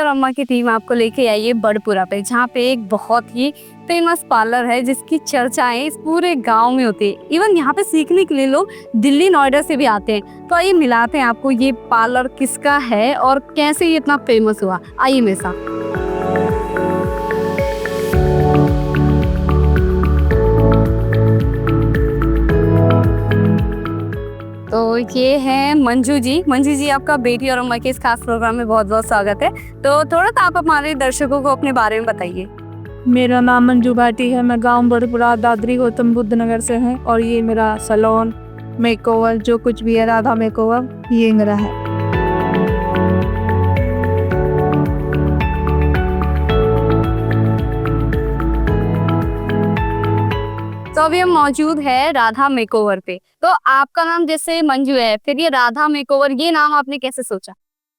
और अम्मा की टीम आपको लेके आई है बड़पुरा पे, जहाँ पे एक बहुत ही फेमस पार्लर है जिसकी चर्चाएं इस पूरे गांव में होती है। इवन यहाँ पे सीखने के लिए लोग दिल्ली नोएडा से भी आते हैं। तो आइए मिलाते हैं आपको ये पार्लर किसका है और कैसे ये इतना फेमस हुआ। आइए मेरे साथ। तो ये है मंजू जी। मंजू जी, आपका बेटी और अम्मा के इस खास प्रोग्राम में बहुत बहुत स्वागत है। तो थोड़ा सा आप हमारे दर्शकों को अपने बारे में बताइए। मेरा नाम मंजू भाटी है। मैं गांव बड़पुरा दादरी गौतम बुद्ध नगर से हूँ और ये मेरा सैलून मेकओवर जो कुछ भी है राधा मेकओवर ये मेरा है। तो अभी हम मौजूद है राधा मेकओवर पे। तो आपका नाम जैसे मंजू है, फिर ये राधा मेकओवर ये नाम आपने कैसे सोचा?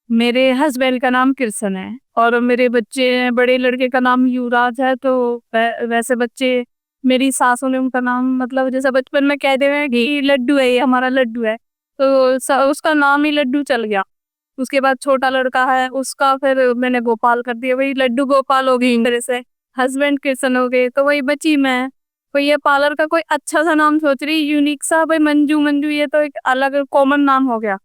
मेरे हस्बैंड का नाम कृष्ण है और मेरे बच्चे बड़े लड़के का नाम युवराज है। तो वैसे बच्चे मेरी सासों ने उनका नाम मतलब जैसे बचपन में कहते हैं कि लड्डू है, ये हमारा लड्डू है, तो उसका नाम ही लड्डू चल गया। उसके बाद छोटा लड़का है उसका फिर मैंने गोपाल कर दिया, वही लड्डू गोपाल हो गई मेरे से। हस्बैंड कृष्ण हो गए तो वही बची मैं। कोई ये पार्लर का कोई अच्छा सा नाम सोच रही, यूनिक सा। भाई मंजू मंजू ये तो एक अलग कॉमन नाम हो गया।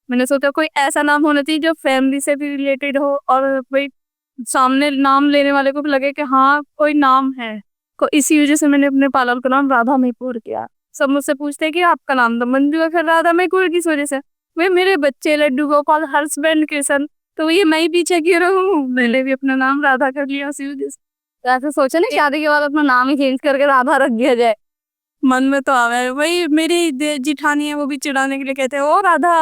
मैंने सोचा कोई ऐसा नाम होना चाहिए जो फैमिली से भी रिलेटेड हो और भाई सामने नाम लेने वाले को भी लगे कि हाँ कोई नाम है। तो इसी वजह से मैंने अपने पार्लर का नाम राधा मेकओवर किया। सब मुझसे पूछते हैं कि आपका नाम तो मंजू है, फिर राधा मेकओवर किस वजह से? वे मेरे बच्चे लड्डू गोपाल हस्बैंड कृष्ण, तो ये मैं ही पीछे क्यों रहूं, मैंने भी अपना नाम राधा कर लिया उसी वजह से। तो ऐसे सोचा ना शादी के बाद अपना नाम ही चेंज करके राधा रख दिया जाए? मन में तो आवे। वही मेरी जिठानी है वो भी चिढ़ाने के लिए कहते हैं ओ राधा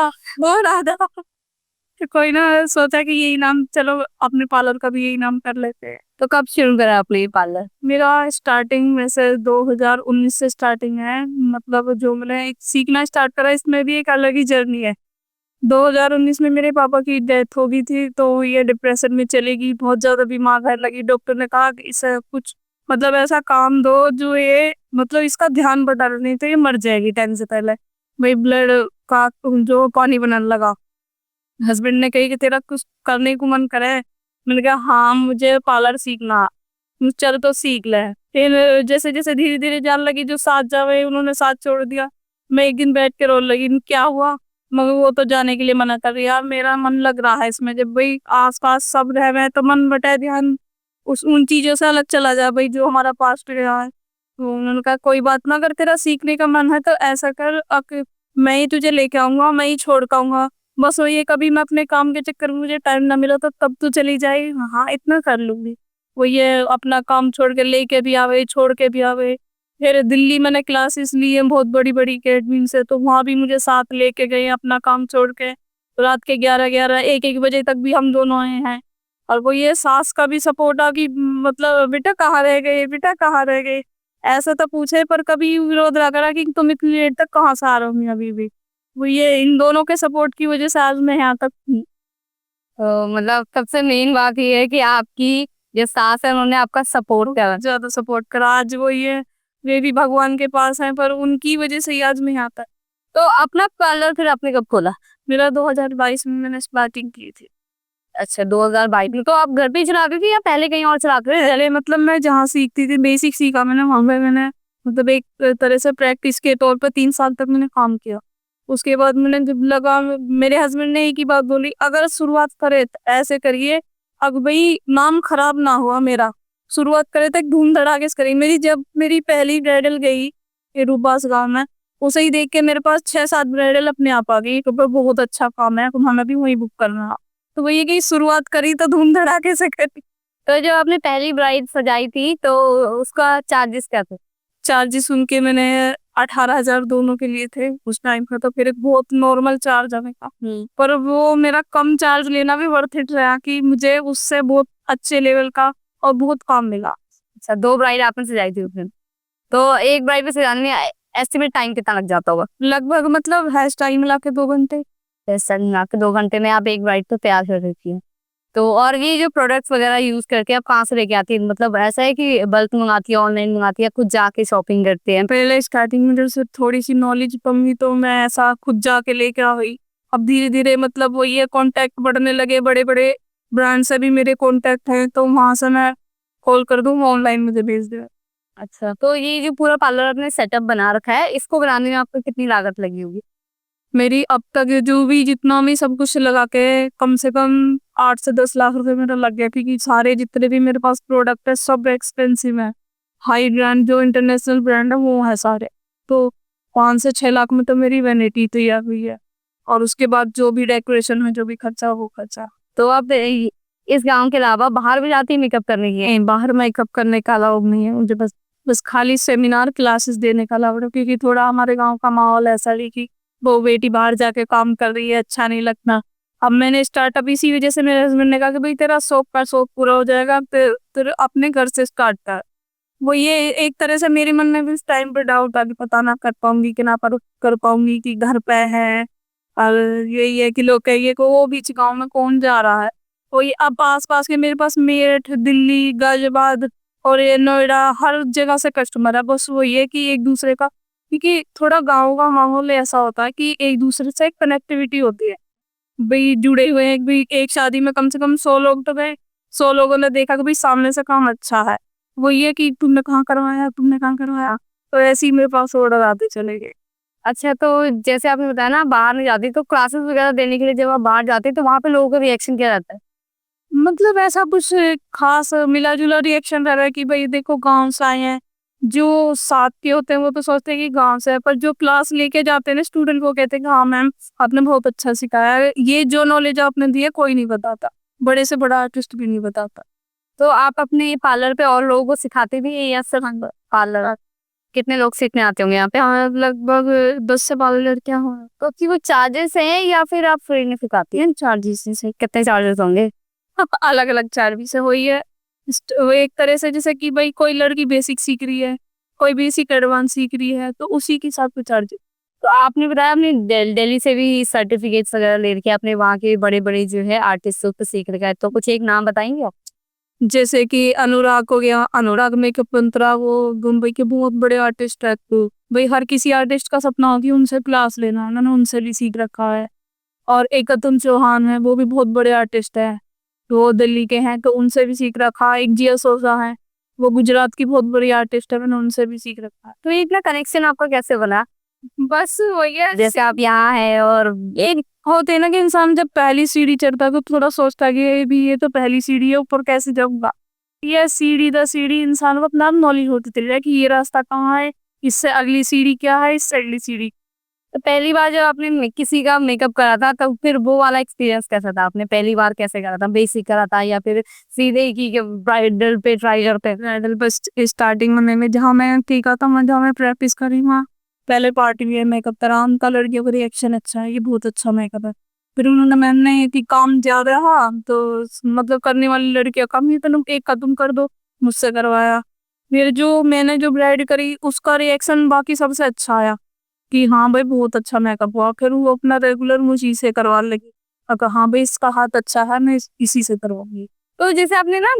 ओ राधा। तो कोई ना सोचा कि यही नाम, चलो अपने पार्लर का भी यही नाम कर लेते हैं। तो कब शुरू करा आपने ये पार्लर? मेरा स्टार्टिंग वैसे 2019 से स्टार्टिंग है। मतलब जो मैंने सीखना स्टार्ट करा इसमें भी एक अलग ही जर्नी है। 2019 में मेरे पापा की डेथ हो गई थी तो ये डिप्रेशन में चली गई, बहुत ज्यादा बीमार रहने लगी। डॉक्टर ने कहा कि इसे कुछ मतलब ऐसा काम दो जो ये मतलब इसका ध्यान बटा, नहीं तो ये मर जाएगी टाइम से पहले। भाई ब्लड का जो पानी बनाने लगा। हस्बैंड ने कही कि तेरा कुछ करने को मन करे। मैंने कहा हाँ मुझे पार्लर सीखना, चल तो सीख ले। फिर जैसे जैसे धीरे धीरे जान लगी, जो साथ जावे उन्होंने साथ छोड़ दिया। मैं एक दिन बैठ के रोने लगी, क्या हुआ? मगर वो तो जाने के लिए मना कर रही, यार मेरा मन लग रहा है इसमें। जब भाई आस पास सब रह गए तो मन बटा ध्यान उन चीजों से अलग चला जाए भाई जो हमारा पास्ट रहा है। तो उन्होंने कहा कोई बात ना, अगर तेरा सीखने का मन है तो ऐसा कर, मैं ही तुझे लेके आऊंगा, मैं ही छोड़ के आऊंगा। बस वही कभी मैं अपने काम के चक्कर में मुझे टाइम ना मिला तो तब तू चली जाए, हाँ इतना कर लूंगी। वो ये अपना काम छोड़ के लेके भी आवे छोड़ के भी आवे। फिर दिल्ली मैंने क्लासेस ली है बहुत बड़ी बड़ी अकेडमी से, तो वहाँ भी मुझे साथ लेके गए अपना काम छोड़ के। रात के 11-11 1-1 बजे तक भी हम दोनों आए हैं। और वो ये सास का भी सपोर्ट आ कि मतलब बेटा कहाँ रह गए, बेटा कहाँ रह गए, ऐसा तो पूछे पर कभी विरोध ना करा कि तुम इतनी लेट तक कहाँ से आ रही हो अभी भी। वो ये इन दोनों के सपोर्ट की वजह से आज मैं यहाँ तक हूँ। तो मतलब सबसे मेन बात ये है कि आपकी जो सास है उन्होंने आपका सपोर्ट करा, ज्यादा सपोर्ट करा। आज वो ये वे भी भगवान के पास हैं पर उनकी वजह से ही आज मैं यहाँ तक। तो अपना पार्लर फिर आपने कब खोला? मेरा 2022 में मैंने स्टार्टिंग की थी। अच्छा, 2022 में। तो आप घर पे ही चलाती थी या पहले कहीं और चलाते थे? पहले मतलब मैं जहाँ सीखती थी बेसिक सीखा मैंने, वहाँ पे मैंने मतलब एक तरह से प्रैक्टिस के तौर पर 3 साल तक मैंने काम किया। उसके बाद मैंने जब लगा, मेरे हस्बैंड ने एक ही बात बोली, अगर शुरुआत करे तो ऐसे करिए अब भाई नाम खराब ना हुआ मेरा। शुरुआत करे तो एक धूम धड़ाके से करी। जब मेरी पहली ब्राइडल गई रूपास गाँव में, उसे ही देख के मेरे पास 6-7 ब्राइडल अपने आप आ गई। तो बहुत अच्छा काम है, हमें भी वही बुक करना। तो वही कि शुरुआत करी तो धूम धड़ाके से करी। तो जब आपने पहली ब्राइड सजाई थी तो उसका चार्जेस क्या थे? चार्जेस उनके मैंने 18,000 दोनों के लिए थे उस टाइम का। तो फिर एक बहुत नॉर्मल चार्ज हमें का, पर वो मेरा कम चार्ज लेना भी वर्थ इट रहा कि मुझे उससे बहुत अच्छे लेवल का और बहुत काम मिला। अच्छा, 2 ब्राइड आपने सजाई थी उस दिन। तो एक ब्राइड पे सजाने में एस्टिमेट टाइम कितना लग जाता होगा? लगभग मतलब हेयर स्टाइल मिला के 2 घंटे। हेयर स्टाइल मिला के 2 घंटे में आप एक ब्राइड तो तैयार कर देती है। तो और ये जो प्रोडक्ट्स वगैरह यूज करके आप कहाँ से लेके आती है? मतलब ऐसा है कि बल्क मंगाती है, ऑनलाइन मंगाती है, खुद जाके शॉपिंग करते हैं? पहले स्टार्टिंग में जैसे थोड़ी सी नॉलेज कम हुई तो मैं ऐसा खुद जाके लेके आ गई। अब धीरे धीरे मतलब वो ये कांटेक्ट बढ़ने लगे, बड़े बड़े ब्रांड से भी मेरे कॉन्टैक्ट हैं, तो वहाँ से मैं कॉल कर दूँ, वो ऑनलाइन मुझे भेज दें। अच्छा, तो ये जो पूरा पार्लर आपने सेटअप बना रखा है, इसको बनाने में आपको कितनी लागत लगी होगी? मेरी अब तक जो भी जितना भी सब कुछ लगा के कम से कम 8 से 10 लाख रुपए मेरा लग गया, क्योंकि सारे जितने भी मेरे पास प्रोडक्ट है सब एक्सपेंसिव है। हाई ब्रांड जो इंटरनेशनल ब्रांड है वो है सारे। तो 5 से 6 लाख में तो मेरी वैनिटी तैयार हुई है, और उसके बाद जो भी डेकोरेशन में जो भी खर्चा वो खर्चा। तो आप इस गाँव के अलावा बाहर भी जाती हैं मेकअप करने के लिए? नहीं, बाहर मेकअप करने का अलाउ नहीं है मुझे, बस खाली सेमिनार क्लासेस देने का अलाउ है, क्योंकि थोड़ा हमारे गांव का माहौल ऐसा है कि वो बेटी बाहर जाके काम कर रही है, अच्छा नहीं लगता। अब मैंने स्टार्टअप इसी वजह से, मेरे हस्बैंड ने कहा कि भाई तेरा शौक का शौक पूरा हो जाएगा, तेरे अपने घर से स्टार्ट कर। वो ये एक तरह से मेरे मन में भी उस टाइम पर डाउट था कि पता ना कर पाऊंगी कि ना कर पाऊंगी, कि घर पे है, और यही है कि लोग कहिए कि वो बीच गांव में कौन जा रहा है। तो ये अब आस पास के मेरे पास मेरठ, दिल्ली, गाजियाबाद और ये नोएडा, हर जगह से कस्टमर है। बस वो ये कि एक दूसरे का, क्योंकि थोड़ा गांव का माहौल ऐसा होता है कि एक दूसरे से एक कनेक्टिविटी होती है, भाई जुड़े हुए हैं। भाई एक शादी में कम से कम 100 लोग तो गए, 100 लोगों ने देखा कि भाई सामने से काम अच्छा है। वो ये कि तुमने कहाँ करवाया, तुमने कहाँ करवाया, तो ऐसे ही मेरे पास ऑर्डर आते चले गए। अच्छा, तो जैसे आपने बताया ना बाहर नहीं जाती, तो क्लासेस वगैरह देने के लिए जब आप बाहर जाते हैं तो वहाँ पे लोगों का रिएक्शन क्या रहता है? मतलब ऐसा कुछ खास मिला जुला रिएक्शन रह रहा है कि भाई देखो गांव से आए हैं। जो साथ के होते हैं वो तो सोचते हैं कि गांव से है, पर जो क्लास लेके जाते हैं ना स्टूडेंट को, कहते हैं कि हाँ मैम आपने बहुत अच्छा सिखाया है, ये जो नॉलेज आपने दी है कोई नहीं बताता, बड़े से बड़ा आर्टिस्ट भी नहीं बताता। तो आप अपने पार्लर पे और लोगों को सिखाते भी हैं या सिर्फ पार्लर? कितने लोग सीखने आते होंगे यहाँ पे? हाँ, लगभग 10 से 12 लड़कियां हो। तो कि वो चार्जेस हैं या फिर आप फ्री में सिखाती हैं? चार्जेस से कितने चार्जेस होंगे? अलग अलग चार्जेस से हुई है। वो एक तरह से जैसे कि भाई कोई लड़की बेसिक सीख रही है, कोई बेसिक एडवांस सीख रही है, तो उसी के हिसाब से चार्ज। तो आपने बताया आपने दिल्ली से भी सर्टिफिकेट्स वगैरह ले रखे, आपने वहाँ के बड़े बड़े जो है आर्टिस्टों को सीख रखा है, तो कुछ एक नाम बताएंगे आप? जैसे कि अनुराग हो गया, अनुराग मेकअप मंत्रा, वो मुंबई के बहुत बड़े आर्टिस्ट है। तो भाई हर किसी आर्टिस्ट का सपना हो कि उनसे क्लास लेना है, मैंने उनसे भी सीख रखा है। और एक अतुल चौहान है, वो भी बहुत बड़े आर्टिस्ट है, तो वो दिल्ली के हैं, तो उनसे भी सीख रखा है। एक जिया सोजा है, वो गुजरात की बहुत बड़ी आर्टिस्ट है, मैंने उनसे भी सीख रखा है। तो ये इतना कनेक्शन आपका कैसे बना? बस वही है, जैसे आप यहाँ है और एक होते हैं ना कि इंसान जब पहली सीढ़ी चढ़ता है तो थोड़ा सोचता है कि ये तो पहली सीढ़ी है, ऊपर कैसे जाऊंगा। ये सीढ़ी दर सीढ़ी इंसान को अपना नॉलेज होती चली जाए कि ये रास्ता कहाँ है, इससे अगली सीढ़ी क्या है, इससे अगली सीढ़ी। तो पहली बार जब आपने किसी का मेकअप करा था, तब फिर वो वाला एक्सपीरियंस कैसा था? आपने पहली बार कैसे करा था? बेसिक करा था या फिर सीधे ही की ब्राइडल पे ट्राई करते हैं? ब्राइडल बस स्टार्टिंग में जहाँ मैं सीखा था, मैं जहाँ मैं प्रैक्टिस करी वहाँ पहले पार्टी वेयर मेकअप करा। उनका लड़कियों का रिएक्शन अच्छा है, ये बहुत अच्छा मेकअप है। फिर उन्होंने, मैंने कि काम ज्यादा रहा तो मतलब करने वाली लड़कियां कम ही, तो एक का तुम कर दो, मुझसे करवाया। फिर जो मैंने जो ब्राइड करी उसका रिएक्शन बाकी सबसे अच्छा आया कि हाँ भाई बहुत अच्छा मेकअप हुआ। फिर वो अपना रेगुलर मुझे से करवा लगी, अगर हाँ भाई इसका हाथ अच्छा है, मैं इसी से करवाऊंगी। तो जैसे आपने ना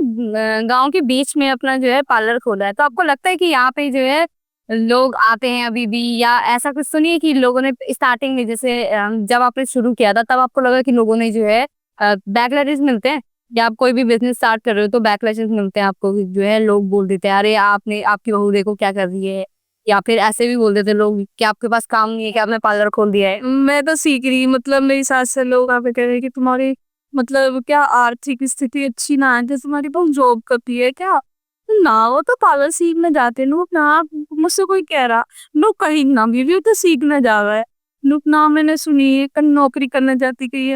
गांव के बीच में अपना जो है पार्लर खोला है, तो आपको लगता है कि यहाँ पे जो है लोग आते हैं अभी भी, या ऐसा कुछ सुनिए कि लोगों ने स्टार्टिंग में जैसे जब आपने शुरू किया था तब आपको लगा कि लोगों ने जो है बैकलैशेस मिलते हैं, या आप कोई भी बिजनेस स्टार्ट कर रहे हो तो बैकलैशेस मिलते हैं आपको, कि जो है लोग बोल देते हैं अरे आपने आपकी बहू देखो क्या कर रही है, या फिर ऐसे भी बोल देते हैं लोग कि आपके पास काम नहीं है कि आपने पार्लर खोल दिया है? मैं तो सीख रही, मतलब मेरी सास से लोग आके कह रहे हैं कि तुम्हारी मतलब क्या आर्थिक स्थिति अच्छी ना है, जैसे तुम्हारी बहुत जॉब करती है क्या ना, वो तो पार्लर सीखने जाते हैं लोग ना। मुझसे कोई कह रहा लोग कहीं ना भी तो सीखने जा रहा है लोग ना, मैंने सुनी है नौकरी करने जाती कि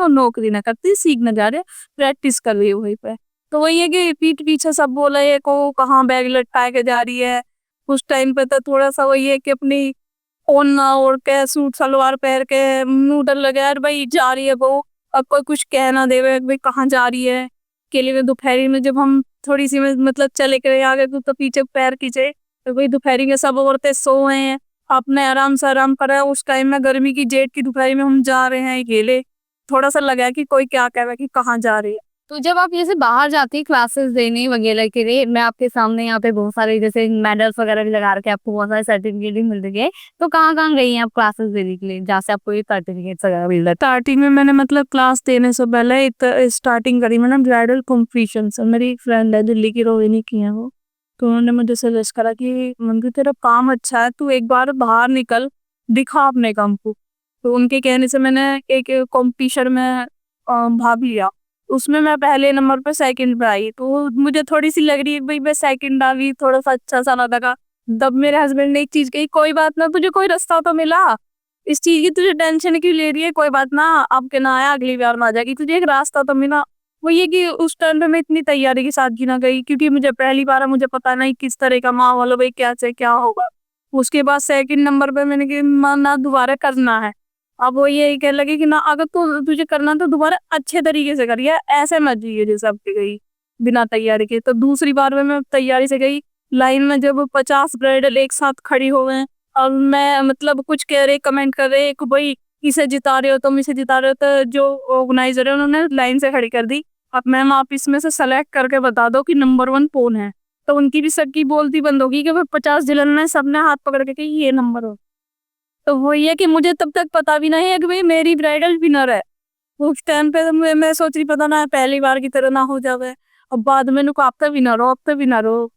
नौकरी ना करती, सीखने जा रहे, प्रैक्टिस कर रही है वहीं पे। तो वही है कि पीठ पीछे सब बोला है को कहाँ बैग लटका के जा रही है। उस टाइम पे तो थोड़ा सा वही है कि अपनी ओढ़ना ओढ़ के सूट सलवार पहन के नूडल लगे, यार भाई जा रही है वो, अब कोई कुछ कह ना देवे भाई कहाँ जा रही है। अकेले में दोपहरी में जब हम थोड़ी सी में मतलब चले के आगे तो पीछे पैर खींचे, तो भाई दोपहरी में सब औरतें सोए हैं, अपने आराम से आराम कर रहे हैं। उस टाइम में गर्मी की जेठ की दोपहरी में हम जा रहे हैं अकेले, थोड़ा सा लगा कि कोई क्या कह रहा है कि कहाँ जा रही है। तो जब आप जैसे बाहर जाती हैं क्लासेस देने वगैरह के लिए, मैं आपके सामने यहाँ पे बहुत सारे जैसे मेडल्स वगैरह भी लगा रखे हैं, आपको बहुत सारे सर्टिफिकेट भी मिल रही है, तो कहाँ-कहाँ गई हैं आप क्लासेस देने के लिए, जहाँ से आपको ये सर्टिफिकेट्स वगैरह मिल रहे हैं? स्टार्टिंग में मैंने मतलब क्लास देने से पहले एक स्टार्टिंग करी मैंने ब्राइडल कॉम्पिटिशन से। मेरी एक फ्रेंड है दिल्ली की, रोहिणी की है वो, तो उन्होंने मुझे सजेस्ट करा कि मंजू तेरा काम अच्छा है, तू एक बार बाहर निकल, दिखा अपने काम को। तो उनके कहने से मैंने एक कॉम्पिटिशन में भाग लिया। उसमें मैं पहले नंबर पे सेकंड पे आई, तो मुझे थोड़ी सी लग रही है भाई मैं सेकंड आ गई, थोड़ा सा अच्छा सा ना लगा। तब मेरे हस्बैंड ने एक चीज कही, कोई बात ना, तुझे कोई रास्ता तो मिला, इस चीज की तुझे टेंशन क्यों ले रही है, कोई बात ना, अब के ना आया अगली बार में आ जाएगी, तुझे एक रास्ता तो मिला। वो ये कि उस टाइम पे मैं इतनी तैयारी के साथ की ना गई, क्योंकि मुझे पहली बार है, मुझे पता नहीं किस तरह का माहौल है भाई, क्या से क्या होगा। उसके बाद सेकंड नंबर पे मैंने कि ना दोबारा करना है। अब वो ये कह लगे कि ना अगर तू तुझे करना तो दोबारा अच्छे तरीके से करिए, ऐसे मत जाइए जैसे अब के गई बिना तैयारी के। तो दूसरी बार में मैं तैयारी से गई, लाइन में जब 50 ब्राइडल एक साथ खड़ी हो गए और मैं मतलब कुछ कह रहे, कमेंट कर रहे कि भाई इसे जिता रहे हो तुम, इसे जिता रहे हो, तो जो ऑर्गेनाइजर है उन्होंने लाइन से खड़ी कर दी, अब मैम आप इसमें से सेलेक्ट करके बता दो कि नंबर 1 कौन है। तो उनकी भी सबकी बोलती बंद होगी कि भाई 50 जिलन ने सबने हाथ पकड़ के कि ये नंबर हो। तो वो ये कि मुझे तब तक पता भी नहीं है कि भाई मेरी ब्राइडल विनर है। उस टाइम पे तो मैं सोच रही, पता ना पहली बार की तरह ना हो जावे। अब बाद में नुको आप तो विनर हो, अब तो विनर हो,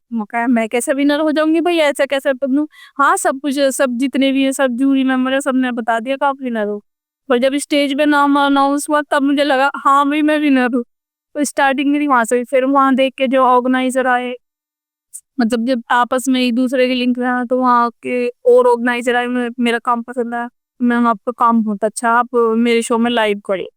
मैं कैसे विनर हो जाऊंगी भाई, ऐसे कैसे बनूं। हाँ सब कुछ, सब जितने भी है, सब जूरी मेंबर है, सबने बता दिया कि आप विनर हो। पर जब स्टेज पे नाम अनाउंस हुआ तब मुझे लगा हाँ भाई मैं विनर हूँ। तो स्टार्टिंग मेरी वहां से हुई। फिर वहां देख के जो ऑर्गेनाइजर आए, मतलब जब आपस में एक दूसरे के लिंक रहा, तो वहाँ के और ऑर्गेनाइजर आए, मेरा काम पसंद आया, मैम आपका काम बहुत अच्छा, आप मेरे शो में लाइव करिए।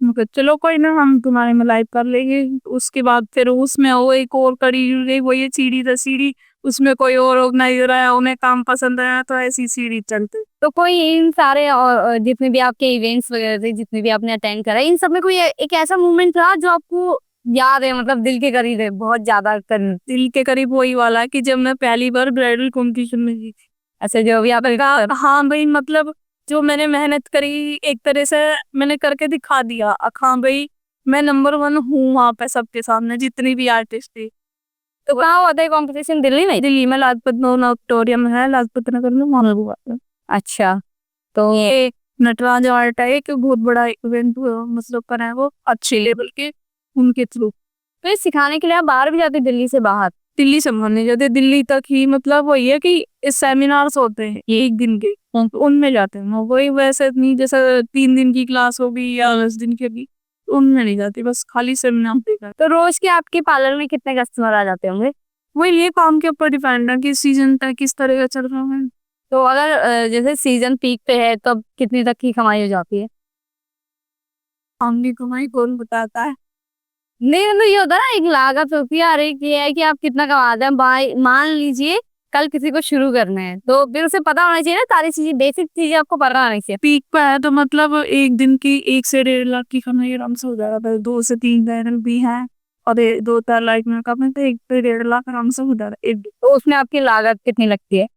मैं कहा, चलो कोई ना, हम तुम्हारे में लाइव कर लेंगे। उसके बाद फिर उसमें वो एक और कड़ी जुड़ गई, वो ये सीढ़ी था सीढ़ी, उसमें कोई और ऑर्गेनाइजर आया, उन्हें काम पसंद आया, तो ऐसी सीढ़ी चलते। तो कोई इन सारे और जितने भी आपके इवेंट्स वगैरह थे, जितने भी आपने अटेंड करा, इन सब में कोई एक ऐसा मोमेंट था जो आपको याद है, मतलब दिल के करीब है, बहुत ज्यादा करीब? दिल के करीब वही वाला कि जब मैं पहली बार ब्राइडल कॉम्पिटिशन में जीती। ऐसे जो भी आपने कहा। हाँ भाई, मतलब जो मैंने मेहनत करी एक तरह से मैंने करके दिखा दिया, हाँ भाई मैं नंबर 1 हूँ वहाँ पे सबके सामने, जितनी भी आर्टिस्ट थी। तो कहाँ हुआ था ये कॉम्पिटिशन, दिल्ली में? दिल्ली में लाजपत नगर ऑडिटोरियम है, लाजपत नगर में, वहाँ हुआ था। अच्छा। तो ये नटराज आर्ट है, एक बहुत बड़ा इवेंट मतलब करा है वो अच्छे लेवल के, उनके थ्रू। तो ये सिखाने के लिए आप बाहर भी जाते, दिल्ली से बाहर? दिल्ली से माने जाते, दिल्ली तक ही, मतलब वही है कि इस सेमिनार्स होते हैं ये एक दिन के, तो उनमें जाते हैं वही। वैसे नहीं जैसे 3 दिन की क्लास होगी या 10 दिन की होगी, उनमें नहीं जाती, बस खाली सेमिनार देखा। तो रोज के आपके पार्लर में कितने कस्टमर आ जाते होंगे? वही ये काम के ऊपर डिपेंड है कि सीजन तक किस तरह का चल रहा है। तो अगर जैसे सीजन पीक पे है तब कितनी तक की कमाई हो जाती है? काम की कमाई कौन बताता है। नहीं मतलब ये होता है ना, एक लागत होती है, और एक ये है कि आप कितना कमाते हैं। मान लीजिए कल किसी को शुरू करना है, तो फिर उसे पता होना चाहिए ना, सारी चीजें, बेसिक चीजें आपको पता होनी चाहिए। पीक पे है तो मतलब एक दिन की 1 से 1.5 लाख की कमाई आराम से हो जाएगा। 2 से 3 चैनल भी हैं और 2-4 लाख में कम है, तो 1 से 1.5 लाख आराम से हो जाएगा एक दिन। तो उसमें आपकी लागत कितनी लगती है?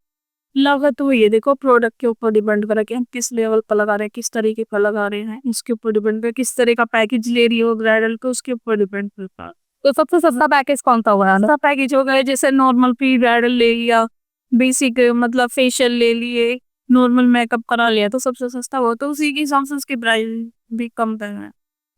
लागत तो ये देखो प्रोडक्ट के ऊपर डिपेंड करा कि हम किस लेवल पर लगा रहे हैं, किस तरीके का लगा रहे हैं, उसके ऊपर डिपेंड कर, किस तरह का पैकेज ले रही हो ब्राइडल को, उसके ऊपर डिपेंड करता है। तो सबसे सस्ता पैकेज कौन सा हुआ? सस्ता पैकेज हो गए जैसे नॉर्मल प्री ब्राइडल ले लिया, बेसिक मतलब फेशियल ले लिए, नॉर्मल मेकअप करा लिया, तो सबसे सस्ता हो, तो उसी के हिसाब से उसकी प्राइस भी कम तक है।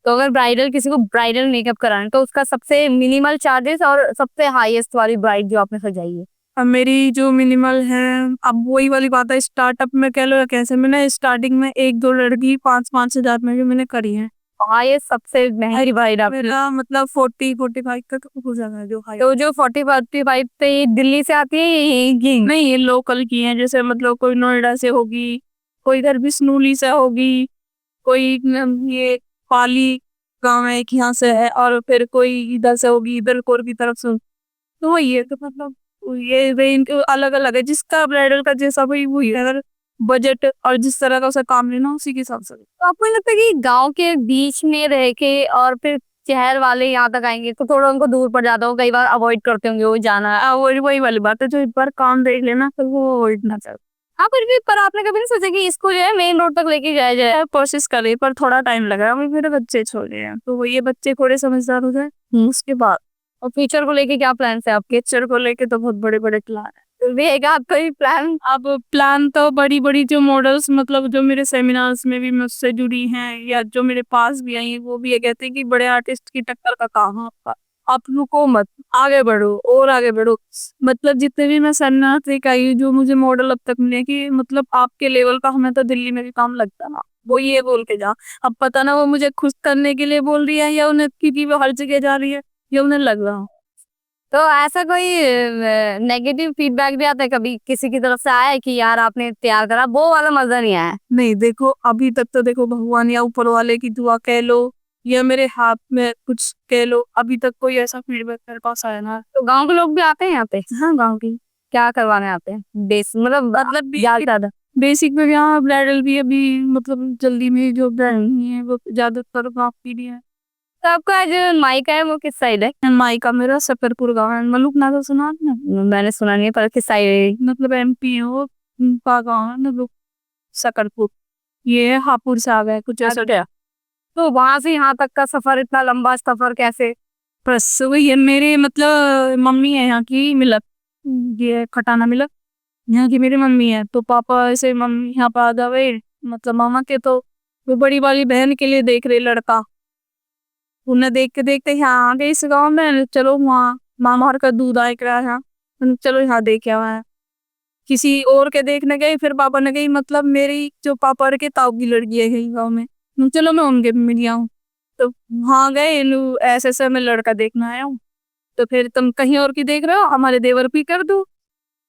तो अगर ब्राइडल किसी को ब्राइडल मेकअप कराना है, तो उसका सबसे मिनिमल चार्जेस और सबसे हाईएस्ट वाली ब्राइड जो आपने सजाई है? अब मेरी जो मिनिमल है, अब वही वाली बात है, स्टार्टअप में कह लो या कैसे, मैंने स्टार्टिंग में 1-2 लड़की 5-5 हजार में भी मैंने करी है। हाईएस्ट सबसे महंगी ब्राइड आप? मेरा मतलब 40-45 तक हो जाता है जो हाई। तो जो 40-45 पे ये दिल्ली से आती है, ये नहीं ये लोकल की है, जैसे मतलब कोई नोएडा से होगी, कोई इधर बिस्नूली से होगी, कोई ये पाली गांव है एक यहाँ से है, और फिर कोई इधर से होगी, इधर कोर की तरफ से। तो वही है, तो मतलब ये रेंज अलग अलग है, जिसका ब्राइडल का जैसा भाई वही है, अगर बजट और जिस तरह का उसे काम लेना उसी के हिसाब से। तो आपको नहीं लगता कि गांव के बीच में रह के और फिर शहर वाले यहाँ तक आएंगे तो थोड़ा उनको दूर पड़ जाता हो, कई बार अवॉइड करते होंगे वो जाना? वही वही वाली बात है, जो एक बार काम देख लेना फिर वो अवॉइड ना कर। हाँ फिर भी पर आपने कभी नहीं सोचा कि इसको जो है मेन रोड तक लेके जाया जाए? कोशिश करी पर थोड़ा टाइम लगा, अभी मेरे बच्चे छोटे हैं तो वो ये बच्चे थोड़े समझदार हो जाए उसके बाद। और फ्यूचर को लेके क्या प्लान है आपके? फ्यूचर को लेके तो बहुत बड़े बड़े प्लान है। फिर भी है क्या आपका भी प्लान? अब प्लान तो बड़ी बड़ी जो मॉडल्स मतलब जो मेरे सेमिनार्स में भी मुझसे जुड़ी हैं या जो मेरे पास भी आई हैं, वो भी ये कहते हैं कि बड़े आर्टिस्ट की टक्कर का कहाँ आपका, आप रुको मत, आगे बढ़ो और आगे बढ़ो। मतलब जितने भी मैं सेमिनार देख आई हूँ, जो मुझे मॉडल अब तक मिले कि मतलब आपके लेवल का हमें तो दिल्ली में भी काम लगता ना, वो ये बोल के जा। अब पता ना वो मुझे खुश करने के लिए बोल रही है या उन्हें क्योंकि वो हर जगह जा रही है, ये उन्हें लग रहा। तो ऐसा कोई नेगेटिव फीडबैक भी आता है कभी किसी की तरफ से आया है कि यार आपने तैयार करा, वो वाला मजा नहीं आया? नहीं देखो अभी तक तो देखो भगवान या ऊपर वाले की दुआ कह लो या मेरे हाथ में कुछ कह लो, अभी तक कोई ऐसा फीडबैक मेरे पास आया ना। तो गांव के लोग भी आते हैं यहाँ पे? हाँ गाँव की क्या करवाने आते हैं बेस मतलब ज्यादा? बेसिक में यहाँ ब्राइडल भी अभी मतलब जल्दी में जो ब्राइडल नहीं है वो ज्यादातर गाँव की नहीं है। तो आपका जो माइका है वो किस साइड है? माइका मेरा सकरपुर गाँव है, मलुक ना तो सुना आपने? मैंने सुना नहीं है, पर किस साइड है? मतलब MP है वो, का गाँव है मलुक सकरपुर, ये हापुड़ से आ गया कुछ ऐसा। अच्छा। तो वहां से यहाँ तक का सफर, इतना लंबा सफर कैसे? बस वही है, मेरे मतलब मम्मी है यहाँ की मिलक, ये खटाना मिलक यहाँ की मेरी मम्मी है, तो पापा ऐसे मम्मी यहाँ पर आ जावे मतलब मामा के, तो वो बड़ी वाली बहन के लिए देख रहे लड़का, उन्हें देखते देखते यहाँ आ गए इस गाँव में, चलो वहाँ मामा और का दूध आए करा यहाँ, चलो यहाँ देखे हुआ है। किसी और के देखने गई, फिर पापा ने गई मतलब मेरी जो पापा के ताऊ की लड़की है यही गाँव में, चलो मैं उनके भी मिल आऊँ। तो वहाँ गए, ऐसे ऐसे मैं लड़का देखना आया हूँ, तो फिर तुम कहीं और की देख रहे हो, हमारे देवर भी कर दो।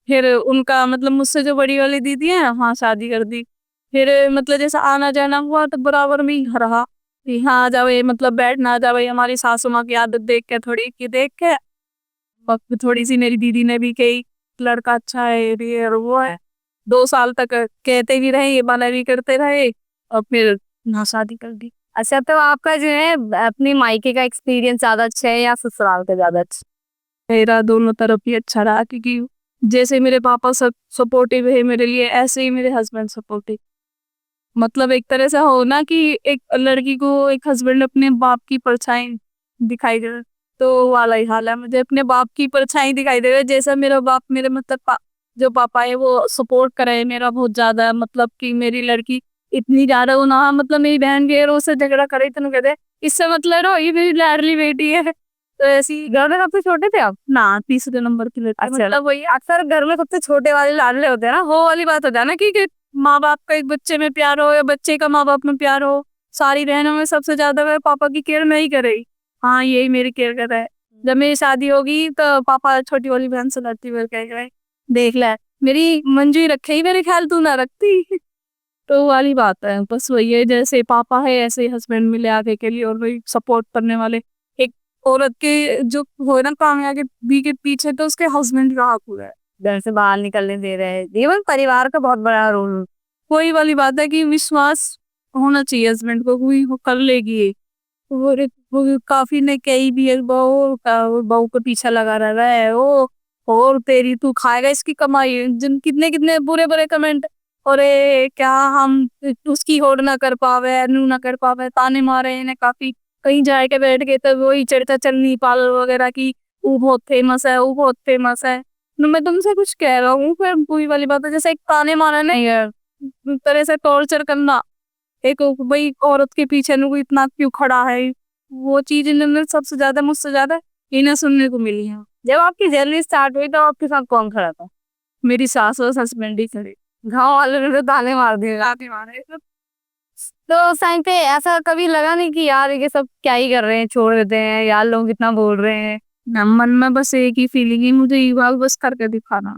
फिर उनका मतलब मुझसे जो बड़ी वाली दीदी है वहाँ शादी कर दी। फिर मतलब जैसा आना जाना हुआ तो बराबर में ही रहा कि हाँ आ जाओ, मतलब बैठना आ जाओ, हमारी सासू माँ की आदत देख के थोड़ी की देख के वक्त थोड़ी सी मेरी दीदी ने भी कही लड़का अच्छा है ये और वो है। 2 साल तक कहते भी रहे, ये बना भी करते रहे और फिर ना शादी कर दी। अच्छा, तो आपका जो है अपनी मायके का एक्सपीरियंस ज्यादा अच्छा है या ससुराल का ज्यादा अच्छा? मेरा दोनों तरफ ही अच्छा रहा, क्योंकि जैसे मेरे पापा सब सपोर्टिव है मेरे लिए, ऐसे ही मेरे हस्बैंड सपोर्टिव। मतलब एक तरह से हो ना कि एक लड़की को एक हस्बैंड अपने बाप की परछाई दिखाई दे, तो वाला ही हाल है, मुझे अपने बाप की परछाई दिखाई दे रहा है। जैसा मेरा बाप मेरे मतलब जो पापा है वो सपोर्ट करे है मेरा बहुत ज्यादा, मतलब कि मेरी लड़की इतनी ज्यादा वो ना, मतलब मेरी बहन के उससे झगड़ा करे तो कहते इससे मतलब रो ये मेरी लाडली बेटी है, तो ऐसी। घर में सबसे छोटे थे आप? ना तीसरे नंबर की लड़की। अच्छा, मतलब वही अक्सर घर में सबसे छोटे वाले लाडले होते हैं ना, वो वाली बात हो जाए ना कि माँ बाप का एक बच्चे में प्यार हो या बच्चे का माँ बाप में प्यार हो, सारी बहनों में सबसे ज्यादा मैं पापा की केयर मैं ही करेगी। हाँ यही मेरी केयर कर रहा है। जब मेरी शादी होगी तो पापा छोटी वाली बहन से लड़ती हुए कह रहे देख ले मेरी मंजू ही रखे ही, मेरे ख्याल तू ना रखती। तो वाली बात है, बस वही है, जैसे पापा है ऐसे ही हस्बैंड मिले आगे के लिए और वही सपोर्ट करने वाले। एक औरत के जो हो ना कामयाबी भी के पीछे तो उसके हस्बैंड रहा पूरा है, घर से बाहर निकलने दे रहे हैं, जीवन परिवार का बहुत बड़ा रोल। वही वाली बात है कि विश्वास होना चाहिए हस्बैंड को, कोई वो कर लेगी ये। वो काफी ने कही भी है बहू को पीछा लगा रहा है वो, और तेरी तू खाएगा इसकी कमाई, जिन कितने कितने बुरे बुरे कमेंट, और क्या हम उसकी होड़ ना कर पावे नू ना कर पावे, ताने मारे इन्हें काफी। कहीं जाके बैठ गए तो वही चर्चा चलनी पार्लर वगैरह की, वो बहुत फेमस है वो बहुत फेमस है। मैं तुमसे कुछ कह रहा हूँ फिर वही वाली बात है, जैसे एक ताने मारा नहीं यार तरह से टॉर्चर करना, एक भाई औरत के पीछे नु इतना क्यों खड़ा है, वो चीज इन्होंने सबसे ज्यादा मुझसे ज्यादा इन्हें सुनने को मिली है। जब आपकी जर्नी स्टार्ट हुई तो आपके साथ कौन खड़ा था? मेरी सास और हस्बैंड ही खड़े, गाँव वाले ने तो ताने मार दिए। लाते मारे। तो उस टाइम पे ऐसा कभी लगा नहीं कि यार ये सब क्या ही कर रहे हैं, छोड़ देते हैं यार, लोग कितना बोल रहे हैं? ना मन में बस एक ही फीलिंग है, मुझे ये बात बस करके दिखाना,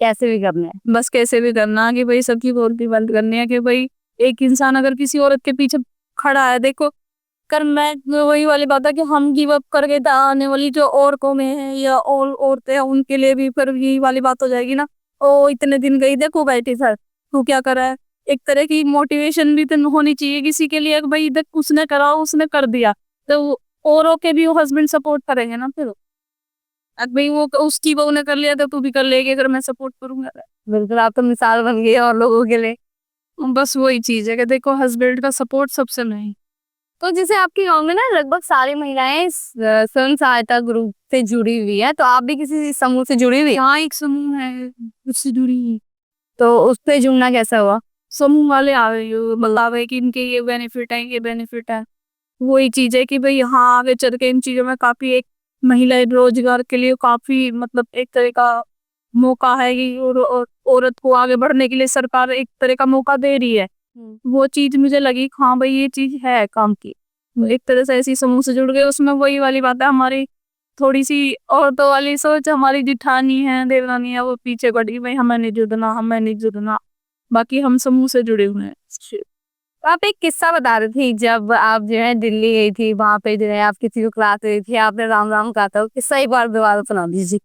कैसे भी करना है। बस कैसे भी करना कि भाई सबकी बोलती बंद करनी है, कि भाई एक इंसान अगर किसी औरत के पीछे खड़ा है, देखो कर मैं वही वाली बात है कि हम गिव अप करके आने वाली जो और कौमें हैं या और औरतें हैं उनके लिए भी फिर यही वाली बात हो जाएगी ना, ओ इतने दिन गई देखो बैठी सर तू क्या कर रहा है। एक तरह की मोटिवेशन भी तो होनी चाहिए किसी के लिए कि भाई देख उसने करा उसने कर दिया, तो औरों के भी वो हस्बैंड सपोर्ट करेंगे ना फिर। अब भाई वो उसकी बहू ने कर लिया तो तू भी कर लेगी अगर मैं सपोर्ट करूंगा तो। बिल्कुल, आप तो मिसाल बन गई और लोगों के लिए। बस वही चीज है कि देखो हस्बैंड का सपोर्ट सबसे नहीं। तो जैसे आपके गांव में ना लगभग सारी महिलाएं स्वयं सहायता ग्रुप से जुड़ी हुई है, तो आप भी किसी समूह से जुड़ी हुई? यहाँ एक समूह है उससे जुड़ी। तो उससे जुड़ना कैसा हुआ? समूह वाले आवे यो बतावे कि इनके ये बेनिफिट है ये बेनिफिट है। वही चीज है कि भाई यहाँ आगे चल के इन चीजों में काफी एक महिला रोजगार के लिए काफी मतलब एक तरह का मौका है कि औरत को आगे बढ़ने के लिए सरकार एक तरह का मौका दे रही है। वो चीज मुझे लगी कि हाँ भाई ये चीज है काम की। तो एक तरह से ऐसी समूह से जुड़ गए उसमें वही वाली बात है हमारी थोड़ी सी औरतों वाली सोच हमारी जिठानी है देवरानी है वो पीछे पड़ी भाई हमें नहीं जुड़ना हमें नहीं जुड़ना। बाकी हम समूह से जुड़े हुए हैं। तो आप एक किस्सा बता रही थी, जब आप जो है दिल्ली गई थी, वहां पे जो है आप किसी को क्लास दे रही थी, आपने राम राम कहा था, वो किस्सा एक बार दोबारा सुना दीजिए।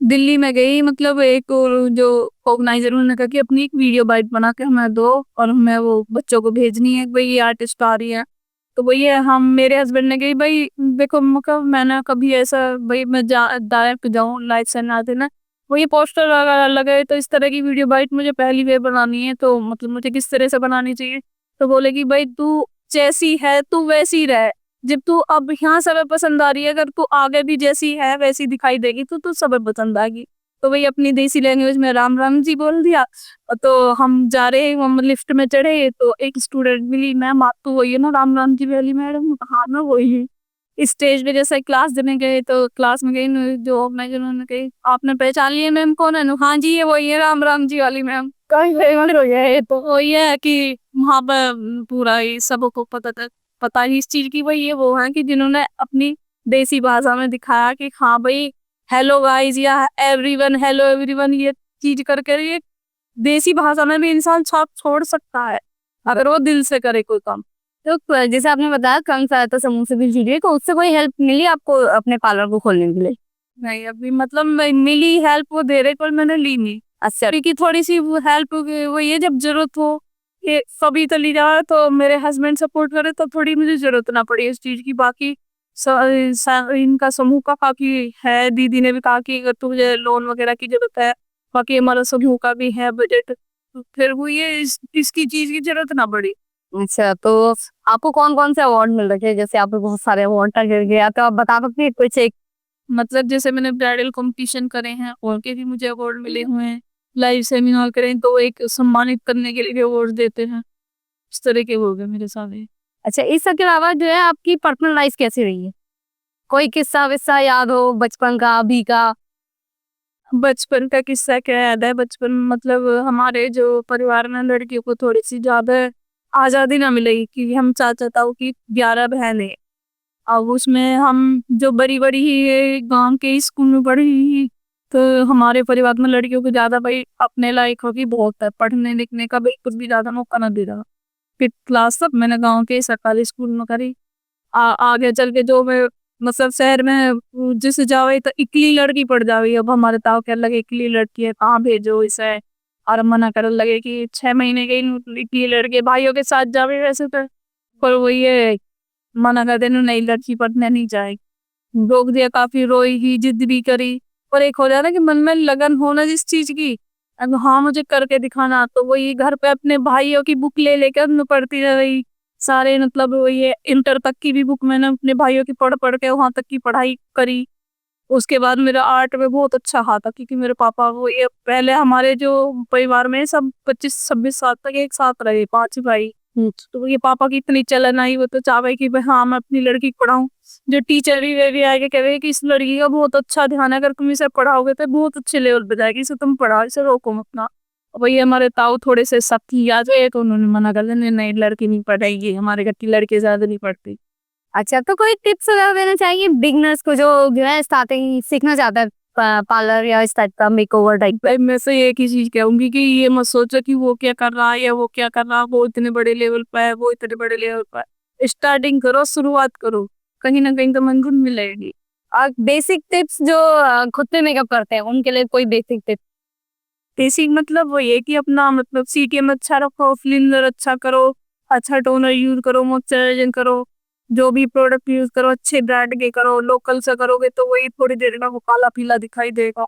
दिल्ली में गई मतलब एक और जो ऑर्गेनाइजर उन्होंने कहा कि अपनी एक वीडियो बाइट बना के हमें दो और हमें वो बच्चों को भेजनी है भाई ये आर्टिस्ट आ रही है। तो वही है हम मेरे हस्बैंड ने कही भाई देखो मैंने कभी ऐसा भाई मैं डायरेक्ट जाऊँ लाइव से ना देना वो ये पोस्टर लगे तो इस तरह की वीडियो बाइट मुझे पहली बार बनानी है तो मतलब मुझे किस तरह से बनानी चाहिए। तो बोले कि भाई तू जैसी है तू वैसी रह जब तू अब यहाँ सब पसंद आ रही है अगर तू आगे भी जैसी है वैसी दिखाई देगी तो तू सब पसंद आएगी। तो वही अपनी देसी लैंग्वेज में राम राम जी बोल दिया। तो हम जा रहे हम लिफ्ट में चढ़े तो एक स्टूडेंट मिली मैम आप तो वही है ना राम राम जी वाली मैडम हाँ मैं वही हूँ। स्टेज पे जैसे क्लास देने गए तो क्लास में गई जो ऑर्गेनाइजर उन्होंने कही आपने पहचान लिया मैम कौन है हाँ जी ये वही है राम राम जी वाली मैम। तो वही है कि वहाँ पर पूरा ही सबको पता ही इस चीज की वही ये वो है कि जिन्होंने अपनी देसी भाषा में दिखाया कि हाँ भाई हेलो गाइस या एवरीवन हेलो एवरीवन ये चीज करके ये देसी भाषा में भी इंसान छाप छोड़ सकता है अगर वो दिल से करे कोई काम। तो जैसे आपने बताया स्वयं सहायता समूह से भी जुड़ी है, तो उससे कोई हेल्प मिली आपको अपने पार्लर को खोलने के लिए? नहीं अभी मतलब मिली हेल्प वो दे रहे पर मैंने ली नहीं। अच्छा। क्योंकि थोड़ी सी वो हेल्प वो ये जब जरूरत हो ये सभी तो ली जाए तो मेरे हस्बैंड सपोर्ट करे तो थोड़ी मुझे जरूरत ना पड़ी इस चीज की। बाकी इनका समूह का काफी है दीदी ने भी कहा कि अगर तुझे लोन वगैरह की जरूरत है बाकी हमारा समूह का भी है बजट तो फिर वो ये इसकी चीज की जरूरत ना पड़ी। अच्छा, तो आपको कौन कौन से अवार्ड मिल रखे हैं? जैसे आपको बहुत सारे अवार्ड गिर गया, तो आप बता सकते हैं कुछ एक? मतलब जैसे मैंने ब्राइडल कंपटीशन करे हैं और के भी मुझे अवार्ड मिले हुए हैं। लाइव सेमिनार करें तो एक सम्मानित करने के लिए अवार्ड देते हैं इस तरह के हो गए मेरे साथ। अच्छा, इस सब के अलावा जो है आपकी पर्सनल लाइफ कैसी रही है? कोई किस्सा विस्सा याद हो बचपन का अभी का? बचपन का किस्सा क्या याद है बचपन मतलब हमारे जो परिवार में लड़कियों को थोड़ी सी ज्यादा आजादी ना मिलेगी कि हम चाचा ताऊ की 11 बहनें अब उसमें हम जो बड़ी बड़ी ही गांव के स्कूल में पढ़ी तो हमारे परिवार में लड़कियों को ज्यादा भाई अपने लायक होगी बहुत है पढ़ने लिखने का बिल्कुल भी ज्यादा मौका ना दे रहा। फिर क्लास तक मैंने गांव के सरकारी स्कूल में करी। आगे चल के जो मैं मतलब शहर में जिस जावे तो इकली लड़की पड़ जावी अब हमारे ताऊ क्या लगे इकली लड़की है कहाँ भेजो इसे और मना कर लगे कि 6 महीने के इकली लड़के भाइयों के साथ जावे वैसे तो पर वो ये मना कर देने नई लड़की पढ़ने नहीं जाएगी रोक दिया काफी रोई की जिद भी करी। और एक हो जाता कि मन में लगन होना जिस चीज की अब हाँ मुझे करके दिखाना तो वही घर पे अपने भाइयों की बुक ले लेकर मैं पढ़ती रही सारे मतलब ये इंटर तक की भी बुक मैंने अपने भाइयों की पढ़ पढ़ के वहां तक की पढ़ाई करी। उसके बाद मेरा आर्ट में बहुत अच्छा हाथ था क्योंकि मेरे पापा वो ये पहले हमारे जो परिवार में सब 25-26 साल तक एक साथ रहे 5 भाई। तो ये पापा की इतनी चलन आई वो तो चाहे कि भाई हाँ मैं अपनी लड़की को पढ़ाऊँ। जो टीचर भी वे भी आके कह रहे कि इस लड़की का बहुत अच्छा ध्यान है अगर तुम इसे पढ़ाओगे तो बहुत अच्छे लेवल पे जाएगी इसे तुम पढ़ाओ इसे रोको मत ना। वही हमारे ताऊ थोड़े से सख्ती आ गए तो उन्होंने मना कर दिया नहीं लड़की नहीं पढ़ाएगी हमारे घर की लड़के ज्यादा नहीं पढ़ती। अच्छा, तो कोई टिप्स वगैरह देना चाहिए बिगनर्स को जो है स्टार्टिंग सीखना चाहता है पार्लर या इस टाइप का मेकओवर टाइप? मैं से एक ही चीज कहूंगी कि ये मत सोचो कि वो क्या कर रहा है या वो क्या कर रहा है वो इतने बड़े लेवल पर है वो इतने बड़े लेवल पर स्टार्टिंग करो शुरुआत करो कहीं ना कहीं तो मंजिल मिलेगी। और बेसिक टिप्स जो खुद से मेकअप करते हैं उनके लिए कोई बेसिक टिप्स? बेसिक मतलब वो ये कि अपना मतलब सीटीएम अच्छा रखो फ्लिनर अच्छा करो अच्छा टोनर यूज करो मॉइस्चराइजिंग करो जो भी प्रोडक्ट यूज करो अच्छे ब्रांड के करो, लोकल से करोगे तो वही थोड़ी देर में वो काला पीला दिखाई देगा।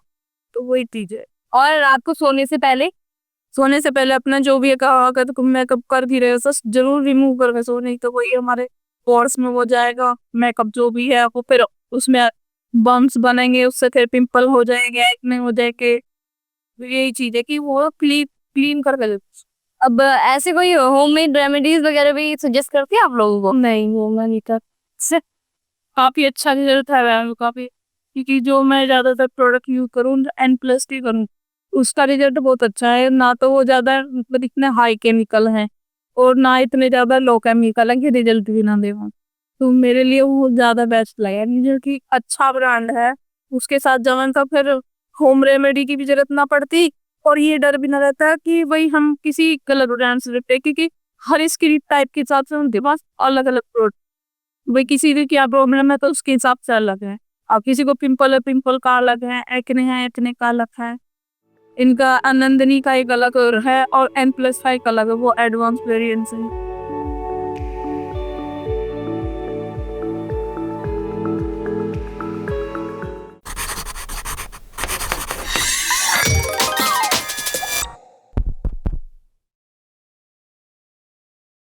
तो वही चीज है। और रात को सोने से पहले अपना जो भी अगर तुम मेकअप कर भी रहे हो तो जरूर रिमूव करके सो, नहीं तो वही हमारे पोर्स में हो जाएगा मेकअप जो भी है, वो फिर उसमें बम्स बनेंगे, उससे फिर पिंपल हो जाएंगे, एक्ने हो जाएंगे। तो यही चीज है कि वो क्लीन क्लीन करके दे। अब ऐसे कोई होममेड रेमेडीज वगैरह भी सजेस्ट करती है आप लोगों को? नहीं वो मैं नहीं कर काफी अच्छा रिजल्ट है वह काफी, क्योंकि जो मैं ज्यादातर प्रोडक्ट यूज करूँ N+ की करूँ उसका रिजल्ट बहुत अच्छा है। ना तो वो ज्यादा मतलब इतने हाई केमिकल हैं और ना इतने ज्यादा लो केमिकल है कि रिजल्ट भी ना दे वहाँ। तो मेरे लिए वो ज्यादा बेस्ट लगा मुझे कि अच्छा ब्रांड है। उसके साथ जवन का फिर होम रेमेडी की भी जरूरत ना पड़ती और ये डर भी ना रहता कि भाई हम किसी गलत ब्रांड से लेते, क्योंकि हर स्किन टाइप के हिसाब से उनके पास अलग अलग प्रोडक्ट, भाई किसी की क्या प्रॉब्लम है तो उसके हिसाब से अलग है। अब किसी को पिंपल है, पिंपल का अलग है एक्ने का अलग है। इनका आनंदनी का एक अलग है और N+5 का अलग है, वो एडवांस वेरिएंट्स है।